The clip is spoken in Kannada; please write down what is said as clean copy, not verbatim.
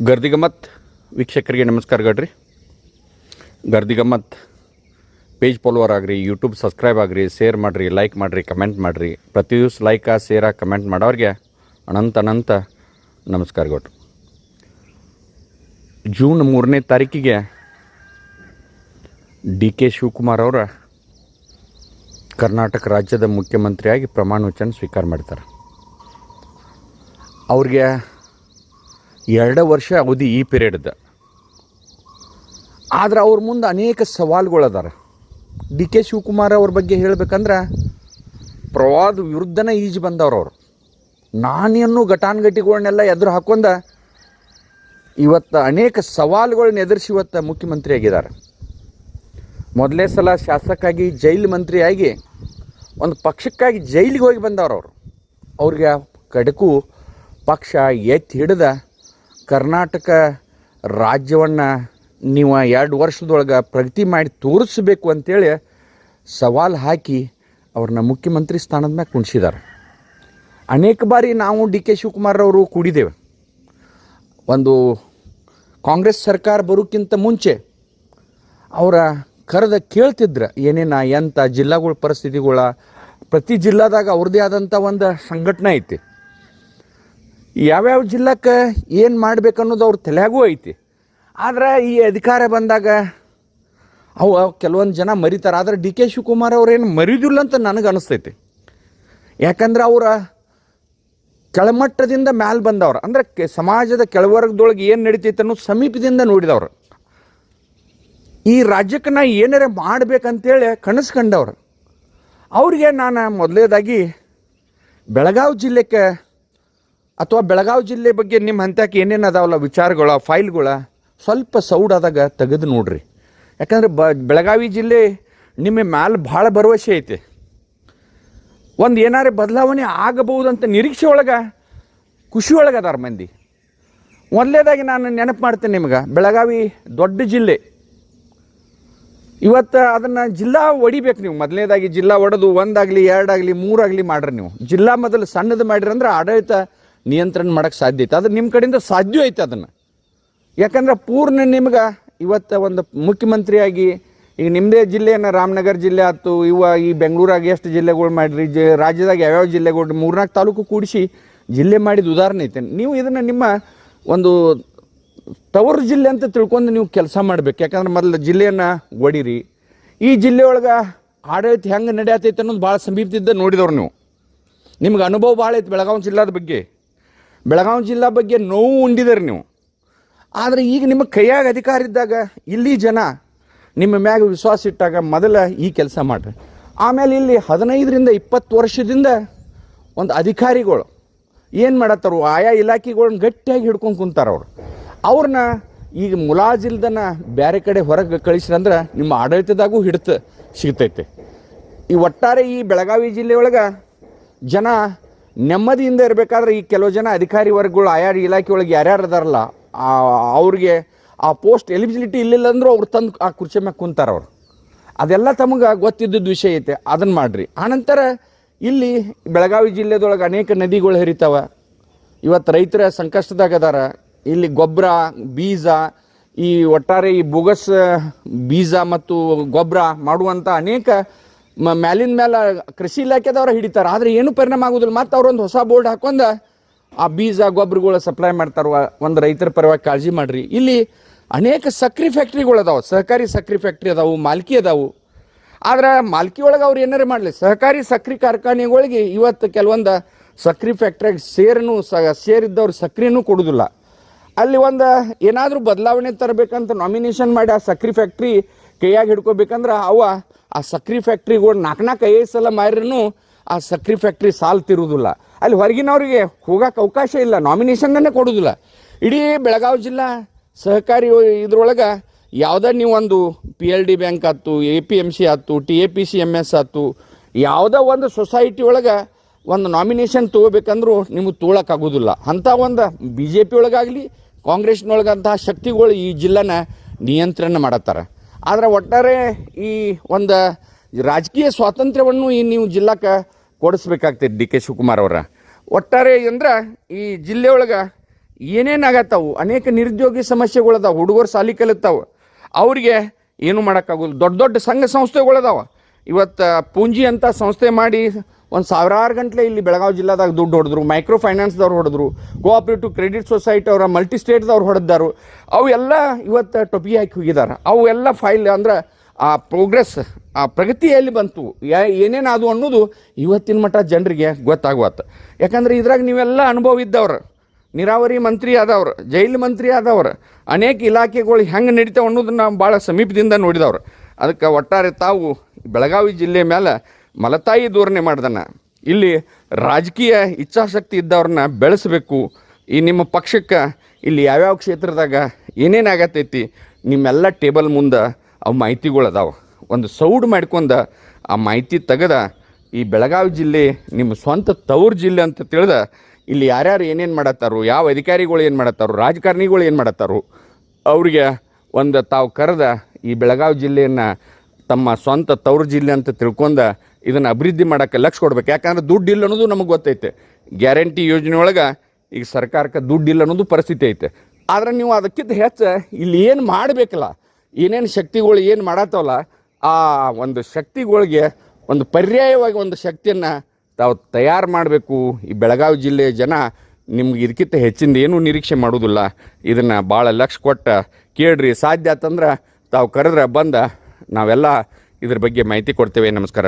ಗರ್ದಿಗಮ್ಮತ್ ವೀಕ್ಷಕರಿಗೆ ನಮಸ್ಕಾರ ಗಡ್ರಿ. ಗರ್ದಿಗಮ್ಮತ್ ಪೇಜ್ ಫಾಲೋವರ್ ಆಗ್ರಿ, ಯೂಟ್ಯೂಬ್ ಸಬ್ಸ್ಕ್ರೈಬ್ ಆಗ್ರಿ, ಶೇರ್ ಮಾಡಿರಿ, ಲೈಕ್ ಮಾಡಿರಿ, ಕಮೆಂಟ್ ಮಾಡಿರಿ. ಪ್ರತಿ ದಿವಸ ಲೈಕ ಶೇರ ಕಮೆಂಟ್ ಮಾಡೋರಿಗೆ ಅನಂತ ನಮಸ್ಕಾರ ಗೌಡ್ರು. ಜೂನ್ 3ನೇ ತಾರೀಕಿಗೆ ಡಿ.ಕೆ. ಶಿವಕುಮಾರ್ ಅವರ ಕರ್ನಾಟಕ ರಾಜ್ಯದ ಮುಖ್ಯಮಂತ್ರಿಯಾಗಿ ಪ್ರಮಾಣ ವಚನ ಸ್ವೀಕಾರ ಮಾಡ್ತಾರೆ. ಅವ್ರಿಗೆ 2 ವರ್ಷ ಅವಧಿ ಈ ಪೀರಿಯಡ್ದ. ಆದ್ರೆ ಅವ್ರ ಮುಂದೆ ಅನೇಕ ಸವಾಲುಗಳು ಅದಾರ. ಡಿ.ಕೆ. ಶಿವಕುಮಾರ್ ಅವ್ರ ಬಗ್ಗೆ ಹೇಳ್ಬೇಕಂದ್ರೆ ಪ್ರವಾದ ವಿರುದ್ಧನೇ ಈಜು ಬಂದವ್ರು. ಅವರು ನಾನೇನು ಘಟಾನುಘಟಿಗಳನ್ನೆಲ್ಲ ಎದುರು ಹಾಕೊಂಡ ಇವತ್ತು ಅನೇಕ ಸವಾಲುಗಳನ್ನ ಎದುರಿಸಿ ಇವತ್ತು ಮುಖ್ಯಮಂತ್ರಿ ಆಗಿದ್ದಾರೆ. ಮೊದಲೇ ಸಲ ಶಾಸಕಾಗಿ ಜೈಲು ಮಂತ್ರಿಯಾಗಿ ಒಂದು ಪಕ್ಷಕ್ಕಾಗಿ ಜೈಲಿಗೆ ಹೋಗಿ ಬಂದವರು. ಅವ್ರಿಗೆ ಕಡೆಗೂ ಪಕ್ಷ ಎತ್ತಿ ಹಿಡಿದ ಕರ್ನಾಟಕ ರಾಜ್ಯವನ್ನು ನೀವು 2 ವರ್ಷದೊಳಗೆ ಪ್ರಗತಿ ಮಾಡಿ ತೋರಿಸ್ಬೇಕು ಅಂತೇಳಿ ಸವಾಲು ಹಾಕಿ ಅವ್ರನ್ನ ಮುಖ್ಯಮಂತ್ರಿ ಸ್ಥಾನದ ಮ್ಯಾಗ ಕುಣಿಸಿದ್ದಾರೆ. ಅನೇಕ ಬಾರಿ ನಾವು ಡಿ.ಕೆ. ಶಿವಕುಮಾರ್ ಅವರು ಕೂಡಿದ್ದೇವೆ. ಒಂದು ಕಾಂಗ್ರೆಸ್ ಸರ್ಕಾರ ಬರೋಕ್ಕಿಂತ ಮುಂಚೆ ಅವರ ಕರೆದ ಕೇಳ್ತಿದ್ರು ಏನೇನು ಎಂಥ ಜಿಲ್ಲಾಗಳ ಪರಿಸ್ಥಿತಿಗಳ. ಪ್ರತಿ ಜಿಲ್ಲಾದಾಗ ಅವ್ರದ್ದೇ ಆದಂಥ ಒಂದು ಸಂಘಟನೆ ಐತಿ. ಯಾವ್ಯಾವ ಜಿಲ್ಲಾಕ್ಕೆ ಏನು ಮಾಡ್ಬೇಕನ್ನೋದು ಅವ್ರ ತಲೆಯಾಗೂ ಐತಿ. ಆದರೆ ಈ ಅಧಿಕಾರ ಬಂದಾಗ ಅವು ಕೆಲವೊಂದು ಜನ ಮರಿತಾರೆ. ಆದರೆ ಡಿ.ಕೆ. ಶಿವಕುಮಾರ್ ಅವ್ರೇನು ಮರಿದಿಲ್ಲ ಅಂತ ನನಗೆ ಅನಿಸ್ತೈತಿ. ಯಾಕಂದ್ರೆ ಅವರ ಕೆಳಮಟ್ಟದಿಂದ ಮ್ಯಾಲೆ ಬಂದವ್ರು, ಅಂದರೆ ಸಮಾಜದ ಕೆಳವರ್ಗದೊಳಗೆ ಏನು ನಡೀತೈತೆ ಅನ್ನೋದು ಸಮೀಪದಿಂದ ನೋಡಿದವ್ರು. ಈ ರಾಜ್ಯಕ್ಕೆ ನಾ ಏನಾರ ಮಾಡಬೇಕಂತೇಳಿ ಕನಸು ಕಂಡವ್ರು. ಅವ್ರಿಗೆ ನಾನು ಮೊದಲೇದಾಗಿ ಬೆಳಗಾವಿ ಜಿಲ್ಲೆಗೆ ಅಥವಾ ಬೆಳಗಾವಿ ಜಿಲ್ಲೆ ಬಗ್ಗೆ ನಿಮ್ಮ ಹಂತಕ್ಕೆ ಏನೇನು ಅದಾವಲ್ಲ ವಿಚಾರಗಳ ಫೈಲ್ಗಳ ಸ್ವಲ್ಪ ಸೌಡಾದಾಗ ತೆಗೆದು ನೋಡ್ರಿ. ಯಾಕಂದ್ರೆ ಬೆಳಗಾವಿ ಜಿಲ್ಲೆ ನಿಮ್ಮ ಮ್ಯಾಲೆ ಭಾಳ ಭರವಸೆ ಐತೆ. ಒಂದು ಏನಾರೇ ಬದಲಾವಣೆ ಆಗಬಹುದಂತ ನಿರೀಕ್ಷೆ ಒಳಗೆ ಖುಷಿ ಒಳಗೆ ಅದಾರ ಮಂದಿ. ಮೊದಲೇದಾಗಿ ನಾನು ನೆನಪು ಮಾಡ್ತೇನೆ ನಿಮ್ಗೆ, ಬೆಳಗಾವಿ ದೊಡ್ಡ ಜಿಲ್ಲೆ. ಇವತ್ತು ಅದನ್ನು ಜಿಲ್ಲಾ ಒಡಿಬೇಕು. ನೀವು ಮೊದಲನೇದಾಗಿ ಜಿಲ್ಲಾ ಒಡೆದು 1 ಆಗಲಿ 2 ಆಗಲಿ 3 ಆಗಲಿ ಮಾಡ್ರಿ. ನೀವು ಜಿಲ್ಲಾ ಮೊದಲು ಸಣ್ಣದು ಮಾಡಿರಿ ಅಂದ್ರೆ ಆಡಳಿತ ನಿಯಂತ್ರಣ ಮಾಡೋಕ್ಕೆ ಸಾಧ್ಯ ಐತೆ. ಅದು ನಿಮ್ಮ ಕಡೆಯಿಂದ ಸಾಧ್ಯ ಐತೆ ಅದನ್ನು. ಯಾಕಂದ್ರೆ ಪೂರ್ಣ ನಿಮ್ಗೆ ಇವತ್ತು ಒಂದು ಮುಖ್ಯಮಂತ್ರಿಯಾಗಿ ಈಗ ನಿಮ್ಮದೇ ಜಿಲ್ಲೆಯನ್ನು ರಾಮನಗರ ಜಿಲ್ಲೆ ಆಯ್ತು, ಈ ಬೆಂಗಳೂರಾಗ ಎಷ್ಟು ಜಿಲ್ಲೆಗಳು ಮಾಡಿರಿ, ರಾಜ್ಯದಾಗ ಯಾವ್ಯಾವ ಜಿಲ್ಲೆಗಳು 3-4 ತಾಲೂಕು ಕೂಡಿಸಿ ಜಿಲ್ಲೆ ಮಾಡಿದ ಉದಾಹರಣೆ ಐತೆ. ನೀವು ಇದನ್ನು ನಿಮ್ಮ ಒಂದು ತವರು ಜಿಲ್ಲೆ ಅಂತ ತಿಳ್ಕೊಂಡು ನೀವು ಕೆಲಸ ಮಾಡಬೇಕು. ಯಾಕಂದ್ರೆ ಮೊದಲು ಜಿಲ್ಲೆಯನ್ನು ಒಡಿರಿ. ಈ ಜಿಲ್ಲೆಯೊಳಗೆ ಆಡಳಿತ ಹೆಂಗೆ ನಡೆಯತೈತೆ ಅನ್ನೋದು ಭಾಳ ಸಮೀಪದಿಂದ ನೋಡಿದವ್ರು ನೀವು. ನಿಮ್ಗೆ ಅನುಭವ ಭಾಳ ಐತೆ ಬೆಳಗಾವಿ ಜಿಲ್ಲಾದ ಬಗ್ಗೆ. ಬೆಳಗಾವಿ ಜಿಲ್ಲಾ ಬಗ್ಗೆ ನೋವು ಉಂಡಿದಾರೆ ನೀವು. ಆದರೆ ಈಗ ನಿಮ್ಮ ಕೈಯಾಗ ಅಧಿಕಾರ ಇದ್ದಾಗ ಇಲ್ಲಿ ಜನ ನಿಮ್ಮ ಮ್ಯಾಗ ವಿಶ್ವಾಸ ಇಟ್ಟಾಗ ಮೊದಲ ಈ ಕೆಲಸ ಮಾಡಿರಿ. ಆಮೇಲೆ ಇಲ್ಲಿ 15-20 ವರ್ಷದಿಂದ ಒಂದು ಅಧಿಕಾರಿಗಳು ಏನು ಮಾಡತ್ತಾರೋ ಆಯಾ ಇಲಾಖೆಗಳನ್ನ ಗಟ್ಟಿಯಾಗಿ ಹಿಡ್ಕೊಂಡು ಕುಂತಾರೆ. ಅವ್ರನ್ನ ಈಗ ಮುಲಾಜಿಲ್ದನ ಬೇರೆ ಕಡೆ ಹೊರಗೆ ಕಳಿಸ್ರಂದ್ರೆ ನಿಮ್ಮ ಆಡಳಿತದಾಗೂ ಹಿಡಿತ ಸಿಗ್ತೈತೆ. ಈ ಒಟ್ಟಾರೆ ಈ ಬೆಳಗಾವಿ ಜಿಲ್ಲೆಯೊಳಗೆ ಜನ ನೆಮ್ಮದಿಯಿಂದ ಇರಬೇಕಾದ್ರೆ ಈ ಕೆಲವು ಜನ ಅಧಿಕಾರಿ ವರ್ಗಗಳು ಆಯಾ ಇಲಾಖೆ ಒಳಗೆ ಯಾರ್ಯಾರು ಅದಾರಲ್ಲ ಅವ್ರಿಗೆ ಆ ಪೋಸ್ಟ್ ಎಲಿಜಿಬಿಲಿಟಿ ಇಲ್ಲಿಲ್ಲ ಅಂದರೂ ಅವ್ರು ತಂದು ಆ ಕುರ್ಚಿ ಮ್ಯಾಗ ಕುಂತಾರೆ. ಅವ್ರು ಅದೆಲ್ಲ ತಮಗೆ ಗೊತ್ತಿದ್ದದ್ದು ವಿಷಯ ಐತೆ, ಅದನ್ನು ಮಾಡಿರಿ. ಆನಂತರ ಇಲ್ಲಿ ಬೆಳಗಾವಿ ಜಿಲ್ಲೆದೊಳಗೆ ಅನೇಕ ನದಿಗಳು ಹರಿತಾವೆ. ಇವತ್ತು ರೈತರ ಸಂಕಷ್ಟದಾಗ ಅದಾರ. ಇಲ್ಲಿ ಗೊಬ್ಬರ ಬೀಜ ಈ ಒಟ್ಟಾರೆ ಈ ಬೋಗಸ್ ಬೀಜ ಮತ್ತು ಗೊಬ್ಬರ ಮಾಡುವಂಥ ಅನೇಕ ಮ್ಯಾಲಿನ ಮೇಲೆ ಕೃಷಿ ಇಲಾಖೆದವ್ರು ಹಿಡಿತಾರೆ. ಆದರೆ ಏನೂ ಪರಿಣಾಮ ಆಗೋದಿಲ್ಲ. ಮತ್ತು ಅವ್ರೊಂದು ಹೊಸ ಬೋರ್ಡ್ ಹಾಕೊಂಡು ಆ ಬೀಜ ಗೊಬ್ಬರಗಳು ಸಪ್ಲೈ ಮಾಡ್ತಾರೆ. ಒಂದು ರೈತರ ಪರವಾಗಿ ಕಾಳಜಿ ಮಾಡಿರಿ. ಇಲ್ಲಿ ಅನೇಕ ಸಕ್ರೆ ಫ್ಯಾಕ್ಟ್ರಿಗಳು ಅದಾವೆ, ಸಹಕಾರಿ ಸಕ್ರೆ ಫ್ಯಾಕ್ಟ್ರಿ ಅದಾವು, ಮಾಲ್ಕಿ ಅದಾವು. ಆದರೆ ಮಾಲ್ಕಿ ಒಳಗೆ ಅವ್ರು ಏನಾರು ಮಾಡಲಿ, ಸಹಕಾರಿ ಸಕ್ರೆ ಕಾರ್ಖಾನೆಗಳಿಗೆ ಇವತ್ತು ಕೆಲವೊಂದು ಸಕ್ರೆ ಫ್ಯಾಕ್ಟ್ರಿಯಾಗ ಸೇರಿದ್ದವ್ರು ಸಕ್ರೆನೂ ಕೊಡೋದಿಲ್ಲ. ಅಲ್ಲಿ ಒಂದು ಏನಾದರೂ ಬದಲಾವಣೆ ತರಬೇಕಂತ ನಾಮಿನೇಷನ್ ಮಾಡಿ ಆ ಸಕ್ರೆ ಫ್ಯಾಕ್ಟ್ರಿ ಕೈಯಾಗಿ ಹಿಡ್ಕೋಬೇಕಂದ್ರೆ ಆ ಸಕ್ರೆ ಫ್ಯಾಕ್ಟ್ರಿಗಳು 4-5 ಸಲ ಮಾರಿನೂ ಆ ಸಕ್ರೆ ಫ್ಯಾಕ್ಟ್ರಿ ಸಾಲ್ತಿರುವುದಿಲ್ಲ. ಅಲ್ಲಿ ಹೊರಗಿನವ್ರಿಗೆ ಹೋಗೋಕೆ ಅವಕಾಶ ಇಲ್ಲ, ನಾಮಿನೇಷನ್ನೇ ಕೊಡೋದಿಲ್ಲ. ಇಡೀ ಬೆಳಗಾವಿ ಜಿಲ್ಲಾ ಸಹಕಾರಿ ಇದ್ರೊಳಗೆ ಯಾವುದೇ ನೀವು ಒಂದು PLD ಬ್ಯಾಂಕ್ ಆಯ್ತು, APMC ಆಯ್ತು, TAPCMS ಆಯ್ತು, ಯಾವುದೋ ಒಂದು ಸೊಸೈಟಿ ಒಳಗೆ ಒಂದು ನಾಮಿನೇಷನ್ ತೊಗೋಬೇಕಂದ್ರೂ ನಿಮಗೆ ತೊಗೊಳಕ್ಕಾಗೋದಿಲ್ಲ. ಅಂಥ ಒಂದು BJP ಒಳಗಾಗಲಿ ಕಾಂಗ್ರೆಸ್ನೊಳಗಂತಹ ಶಕ್ತಿಗಳು ಈ ಜಿಲ್ಲೆನ ನಿಯಂತ್ರಣ ಮಾಡತ್ತಾರೆ. ಆದರೆ ಒಟ್ಟಾರೆ ಈ ಒಂದು ರಾಜಕೀಯ ಸ್ವಾತಂತ್ರ್ಯವನ್ನು ಈ ನೀವು ಜಿಲ್ಲಾಕ್ಕೆ ಕೊಡಿಸ್ಬೇಕಾಗ್ತದೆ ಡಿ.ಕೆ. ಶಿವಕುಮಾರ್ ಅವರ. ಒಟ್ಟಾರೆ ಅಂದ್ರೆ ಈ ಜಿಲ್ಲೆಯೊಳಗೆ ಏನೇನಾಗತ್ತಾವು, ಅನೇಕ ನಿರುದ್ಯೋಗಿ ಸಮಸ್ಯೆಗಳದಾವ, ಹುಡುಗರು ಸಾಲಿ ಕಲಿತಾವೆ, ಅವ್ರಿಗೆ ಏನು ಮಾಡೋಕ್ಕಾಗೋದು. ದೊಡ್ಡ ದೊಡ್ಡ ಸಂಘ ಸಂಸ್ಥೆಗಳದಾವ. ಇವತ್ತು ಪೂಂಜಿ ಅಂತ ಸಂಸ್ಥೆ ಮಾಡಿ ಒಂದು ಸಾವಿರಾರು ಗಂಟಲೆ ಇಲ್ಲಿ ಬೆಳಗಾವಿ ಜಿಲ್ಲಾದಾಗ ದುಡ್ಡು ಹೊಡೆದ್ರು. ಮೈಕ್ರೋ ಫೈನಾನ್ಸ್ದವ್ರು ಹೊಡೆದ್ರು, ಕೋಆಪ್ರೇಟಿವ್ ಕ್ರೆಡಿಟ್ ಸೊಸೈಟಿ ಅವರ ಮಲ್ಟಿ ಸ್ಟೇಟ್ದವ್ರು ಹೊಡೆದಾರು. ಅವು ಎಲ್ಲ ಇವತ್ತು ಟೊಪಿಗೆ ಹಾಕಿ ಹೋಗಿದ್ದಾರೆ. ಅವು ಎಲ್ಲ ಫೈಲ್ ಅಂದ್ರೆ ಆ ಪ್ರೋಗ್ರೆಸ್, ಆ ಪ್ರಗತಿಯಲ್ಲಿ ಬಂತು ಏನೇನಾದು ಅನ್ನೋದು ಇವತ್ತಿನ ಮಟ್ಟ ಜನರಿಗೆ ಗೊತ್ತಾಗುವತ್ತು. ಯಾಕಂದ್ರೆ ಇದ್ರಾಗ ನೀವೆಲ್ಲ ಅನುಭವ ಇದ್ದವ್ರು, ನೀರಾವರಿ ಮಂತ್ರಿ ಆದವ್ರು, ಜೈಲು ಮಂತ್ರಿ ಆದವ್ರು, ಅನೇಕ ಇಲಾಖೆಗಳು ಹೆಂಗೆ ನಡೀತಾವೆ ಅನ್ನೋದನ್ನ ನಾವು ಭಾಳ ಸಮೀಪದಿಂದ ನೋಡಿದವ್ರು. ಅದಕ್ಕೆ ಒಟ್ಟಾರೆ ತಾವು ಬೆಳಗಾವಿ ಜಿಲ್ಲೆ ಮೇಲೆ ಮಲತಾಯಿ ಧೋರಣೆ ಮಾಡ್ದನ. ಇಲ್ಲಿ ರಾಜಕೀಯ ಇಚ್ಛಾಶಕ್ತಿ ಇದ್ದವ್ರನ್ನ ಬೆಳೆಸಬೇಕು. ಈ ನಿಮ್ಮ ಪಕ್ಷಕ್ಕೆ ಇಲ್ಲಿ ಯಾವ್ಯಾವ ಕ್ಷೇತ್ರದಾಗ ಏನೇನಾಗತ್ತೈತಿ ನಿಮ್ಮೆಲ್ಲ ಟೇಬಲ್ ಮುಂದೆ ಅವು ಮಾಹಿತಿಗಳು ಅದಾವೆ. ಒಂದು ಸೌಡ್ ಮಾಡ್ಕೊಂಡು ಆ ಮಾಹಿತಿ ತೆಗೆದ ಈ ಬೆಳಗಾವಿ ಜಿಲ್ಲೆ ನಿಮ್ಮ ಸ್ವಂತ ತವರು ಜಿಲ್ಲೆ ಅಂತ ತಿಳಿದ ಇಲ್ಲಿ ಯಾರ್ಯಾರು ಏನೇನು ಮಾಡತ್ತಾರೋ, ಯಾವ ಅಧಿಕಾರಿಗಳು ಏನು ಮಾಡತ್ತಾರೋ, ರಾಜಕಾರಣಿಗಳು ಏನು ಮಾಡತ್ತಾರೋ ಅವ್ರಿಗೆ ಒಂದು ತಾವು ಕರೆದ ಈ ಬೆಳಗಾವಿ ಜಿಲ್ಲೆಯನ್ನು ತಮ್ಮ ಸ್ವಂತ ತವರು ಜಿಲ್ಲೆ ಅಂತ ತಿಳ್ಕೊಂಡು ಇದನ್ನು ಅಭಿವೃದ್ಧಿ ಮಾಡೋಕ್ಕೆ ಲಕ್ಷ ಕೊಡ್ಬೇಕು. ಯಾಕಂದ್ರೆ ದುಡ್ಡು ಇಲ್ಲ ಅನ್ನೋದು ನಮಗೆ ಗೊತ್ತೈತೆ. ಗ್ಯಾರಂಟಿ ಯೋಜನೆ ಒಳಗೆ ಈಗ ಸರ್ಕಾರಕ್ಕೆ ದುಡ್ಡು ಇಲ್ಲ ಅನ್ನೋದು ಪರಿಸ್ಥಿತಿ ಐತೆ. ಆದರೆ ನೀವು ಅದಕ್ಕಿಂತ ಹೆಚ್ಚು ಇಲ್ಲಿ ಏನು ಮಾಡಬೇಕಲ್ಲ, ಏನೇನು ಶಕ್ತಿಗಳು ಏನು ಮಾಡತ್ತವಲ್ಲ, ಆ ಒಂದು ಶಕ್ತಿಗಳಿಗೆ ಒಂದು ಪರ್ಯಾಯವಾಗಿ ಒಂದು ಶಕ್ತಿಯನ್ನು ತಾವು ತಯಾರು ಮಾಡಬೇಕು. ಈ ಬೆಳಗಾವಿ ಜಿಲ್ಲೆಯ ಜನ ನಿಮ್ಗೆ ಇದಕ್ಕಿಂತ ಹೆಚ್ಚಿಂದ ಏನೂ ನಿರೀಕ್ಷೆ ಮಾಡೋದಿಲ್ಲ. ಇದನ್ನು ಭಾಳ ಲಕ್ಷ ಕೊಟ್ಟು ಕೇಳ್ರಿ. ಸಾಧ್ಯ ಆತಂದ್ರೆ ತಾವು ಕರೆದ್ರೆ ಬಂದ ನಾವೆಲ್ಲ ಇದ್ರ ಬಗ್ಗೆ ಮಾಹಿತಿ ಕೊಡ್ತೇವೆ. ನಮಸ್ಕಾರ.